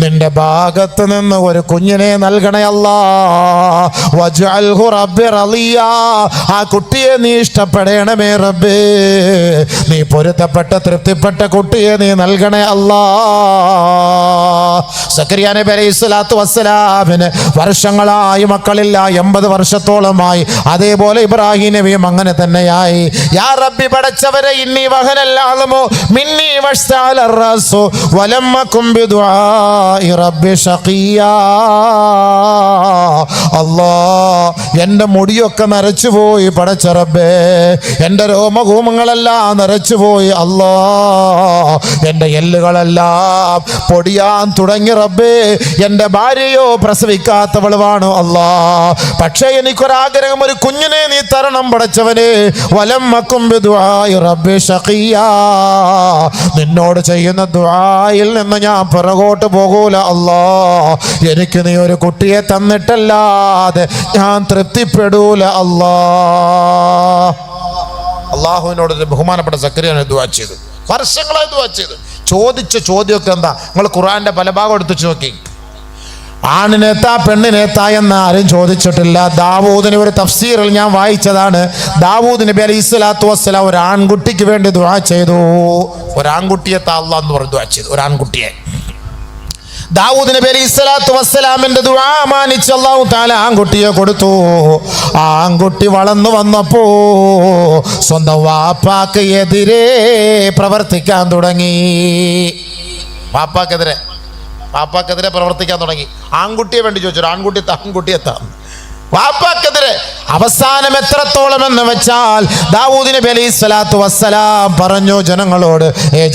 നിന്റെ ഭാഗത്ത് നിന്ന് ഒരു കുഞ്ഞിനെ നൽകണേ അല്ലാ. വജ്അൽഹു റബ്ബി റളിയ, ആ കുട്ടിയെ നീ ഇഷ്ടപ്പെടണമേ റബ്ബേ, നീ പൊരുത്തപ്പെട്ട തൃപ്തിപ്പെട്ട കുട്ടിയെ നീ നൽകണേ അല്ലാ. സക്കരിയ നബി അലൈഹി സ്വലാത്തു വസ്സലാമിന് വർഷങ്ങളായി മക്കളില്ല, 80 വർഷത്തോളമായി. അതേപോലെ ഇബ്രാഹിം നബിയും അങ്ങനെ തന്നെയായി. യാ റബ്ബി പടച്ചവരെ, ഇന്നി വഹനല്ലാമോ മിന്നി വഷ്തഅല റസു വലമ്മകും ബിദുആഇ റബ്ബി ഷഖിയാ. അല്ലാ എൻ്റെ മുടിയൊക്കെ നരച്ചുപോയി പടച്ച റബ്ബേ, എൻ്റെ രോമകൂമങ്ങളെല്ലാം നരച്ചുപോയി അല്ലാ, എൻ്റെ എല്ലുകളെല്ലാം പൊടിയാൻ തുടങ്ങി റബ്ബേ. എൻ്റെ ഭാര്യയോ പ്രസവിക്കാത്തവളുമാണ് അല്ലാ, പക്ഷേ എനിക്കൊരാഗ്രഹം, ഒരു കുഞ്ഞിനെ നീ തരണം പടച്ചവനെ. വലമ്മകും ബിദുആഇ റബ്ബി ഷഖിയാ, നിന്നോട് ചെയ്യുന്ന ദുആയിൽ നിന്ന് ഞാൻ പുറകോട്ട് പോകൂല അല്ലാ. എനിക്ക് നീ ഒരു കുട്ടിയെ തന്നിട്ടല്ലാതെ ഞാൻ തൃപ്തിപ്പെടൂല അല്ലാ. അള്ളാഹുവിനോട് ബഹുമാനപ്പെട്ട സക്കരിയ ദുആ ചെയ്തു, വർഷങ്ങളായി ദുആ ചെയ്തു. ചോദിച്ച ചോദ്യമൊക്കെ എന്താ? നിങ്ങൾ ഖുർആന്റെ പല ഭാഗം എടുത്തു നോക്കി. ആണിനെത്താ പെണ്ണിനെത്താ എന്ന് ആരും ചോദിച്ചിട്ടില്ല. ദാവൂദിന് ഒരു തഫ്സീറിൽ ഞാൻ വായിച്ചതാണ്, ദാവൂദ് നബി അലൈഹി സ്വലാത്തു വസ്സലാം ഒരു ആൺകുട്ടിക്ക് വേണ്ടി ദുആ ചെയ്തു. ഒരാൺകുട്ടിയെ താ അല്ലാഹ് എന്ന് പറഞ്ഞ് ദുആ ചെയ്തു, ഒരാൺകുട്ടിയെ. ദാവൂദ് നബി അലൈഹി സ്വലാത്തു വസ്സലാമിന്റെ ദുആ മാനിച്ച് അല്ലാഹു തആല ആൺകുട്ടിയെ കൊടുത്തു. ആ ആൺകുട്ടി വളർന്നു വന്നപ്പോ സ്വന്തം വാപ്പാക്ക് എതിരെ പ്രവർത്തിക്കാൻ തുടങ്ങി. വാപ്പാക്കെതിരെ പ്രവർത്തിക്കാൻ തുടങ്ങി. ആൺകുട്ടിയെ വേണ്ടി ചോദിച്ചു, ആൺകുട്ടിയെത്താ വാപ്പാക്കെതിരെ. അവസാനം എത്രത്തോളം എന്ന് വെച്ചാൽ ദാവൂദ് നബി അലൈഹി സ്വലാത്തു വസ്സലാം പറഞ്ഞു ജനങ്ങളോട്,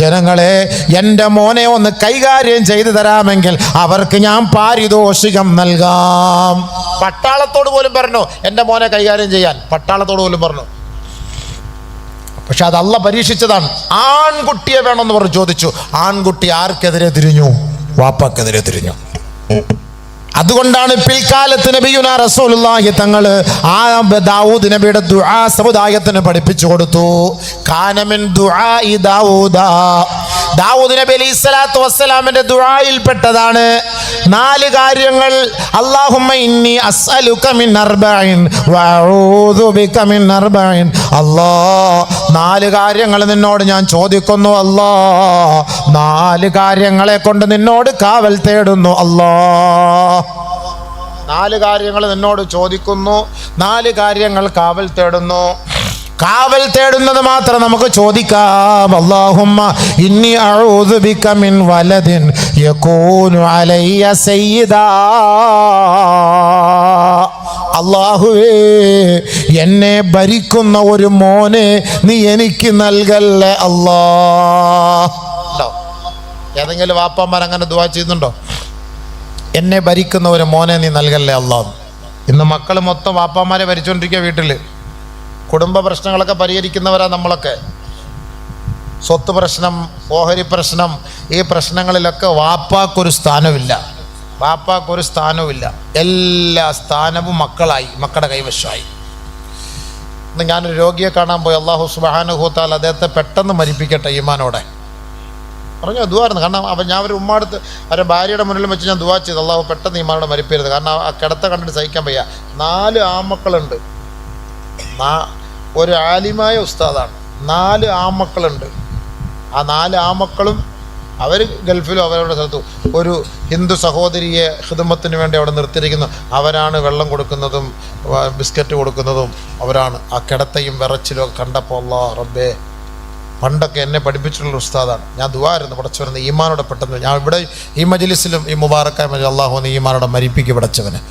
ജനങ്ങളെ, എൻ്റെ മോനെ ഒന്ന് കൈകാര്യം ചെയ്തു തരാമെങ്കിൽ അവർക്ക് ഞാൻ പാരിതോഷികം നൽകാം. പട്ടാളത്തോട് പോലും പറഞ്ഞു എൻ്റെ മോനെ കൈകാര്യം ചെയ്യാൻ, പട്ടാളത്തോട് പോലും പറഞ്ഞു. പക്ഷെ അത് അള്ളാഹ് പരീക്ഷിച്ചതാണ്. ആൺകുട്ടിയെ വേണമെന്ന് പറഞ്ഞു ചോദിച്ചു. ആൺകുട്ടി ആർക്കെതിരെ തിരിഞ്ഞു? വാപ്പാക്കെതിരെ തിരിഞ്ഞു. അതുകൊണ്ടാണ് പിൽക്കാലത്ത് നബിയുനാ റസൂലുള്ളാഹി തങ്ങൾ ആ ദാവൂദ് നബിയുടെ ദുആ സമുദായത്തിന് പഠിപ്പിച്ചു കൊടുത്തു. കാനമിൻ ദുആഇ ദാവൂദ, ദാവൂദ് നബി അലൈഹി സ്വലാത്തു വസ്സലാമിന്റെ ദുആയിൽ പെട്ടതാണ് 4 കാര്യങ്ങൾ. അല്ലാഹുമ്മ ഇന്നി അസ്അലുക മിൻ അർബഇൻ വഅഊദു ബിക മിൻ അർബഇൻ. അല്ലാഹ് 4 കാര്യങ്ങൾ നിന്നോട് ഞാൻ ചോദിക്കുന്നു അല്ലാഹ്, 4 കാര്യങ്ങളെ കൊണ്ട് നിന്നോട് കാവൽ തേടുന്നു അല്ലാഹ്. 4 കാര്യങ്ങൾ നിന്നോട് ചോദിക്കുന്നു, 4 കാര്യങ്ങൾ കാവൽ തേടുന്നു. കാവൽ തേടുന്നത് മാത്രം നമുക്ക് ചോദിക്കാം. അല്ലാഹുമ്മ ഇന്നി അഊദു ബിക മിൻ വലദിൻ യകൂനു അലയ്യ സയ്യിദാ. അല്ലാഹുവേ, എന്നെ ഭരിക്കുന്ന ഒരു മോനെ നീ എനിക്ക് നൽകല്ലേ അല്ലാഹ്. ഏതെങ്കിലും വാപ്പമാർ അങ്ങനെ ദുആ ചെയ്യുന്നുണ്ടോ? എന്നെ ഭരിക്കുന്ന ഒരു മോനെ നീ നൽകല്ലേ അല്ലാഹ്. ഇന്ന് മക്കൾ മൊത്തം വാപ്പമാരെ ഭരിച്ചുകൊണ്ടിരിക്കുക. വീട്ടിൽ കുടുംബ പ്രശ്നങ്ങളൊക്കെ പരിഹരിക്കുന്നവരാ നമ്മളൊക്കെ. സ്വത്ത് പ്രശ്നം, ഓഹരി പ്രശ്നം, ഈ പ്രശ്നങ്ങളിലൊക്കെ വാപ്പാക്കൊരു സ്ഥാനമില്ല. എല്ലാ സ്ഥാനവും മക്കളുടെ കൈവശമായി. ഇന്ന് ഞാനൊരു രോഗിയെ കാണാൻ പോയി. അല്ലാഹു സുബ്ഹാനഹു വ തആല അദ്ദേഹത്തെ പെട്ടെന്ന് മരിപ്പിക്കട്ടെ ഈമാനോടെ പറഞ്ഞു. ദുആയിരുന്നു. കാരണം അപ്പം ഞാൻ ഒരു ഉമ്മാടുത്ത് അവരുടെ ഭാര്യയുടെ മുന്നിൽ വെച്ച് ഞാൻ ദുആ ചെയ്തു, അല്ലാഹു പെട്ടെന്ന് ഈമാനോടെ മരിപ്പരുത്. കാരണം ആ കിടത്ത കണ്ടിട്ട് സഹിക്കാൻ വയ്യ. 4 ആമക്കളുണ്ട്. ഒരു ആലിമായ ഉസ്താദാണ്. 4 ആമക്കളുണ്ട്. ആ 4 ആമക്കളും അവർ ഗൾഫിലും അവരവരുടെ സ്ഥലത്തും. ഒരു ഹിന്ദു സഹോദരിയെ ഖിദ്മത്തിന് വേണ്ടി അവിടെ നിർത്തിയിരിക്കുന്നു. അവരാണ് വെള്ളം കൊടുക്കുന്നതും ബിസ്ക്കറ്റ് കൊടുക്കുന്നതും അവരാണ്. ആ കിടത്തയും വിറച്ചിലും കണ്ടപ്പോൾ അല്ലാഹ് റബ്ബേ, പണ്ടൊക്കെ എന്നെ പഠിപ്പിച്ചിട്ടുള്ള ഉസ്താദാണ്. ഞാൻ ദുആയിരുന്നു, പടച്ചവനെ ഈമാനോടെ പെട്ടെന്ന് ഞാൻ ഇവിടെ ഈ മജ്ലിസിലും ഈ മുബാറക്കായ അല്ലാഹു ഈമാനോടെ മരിപ്പിക്ക് പടച്ചവനെ.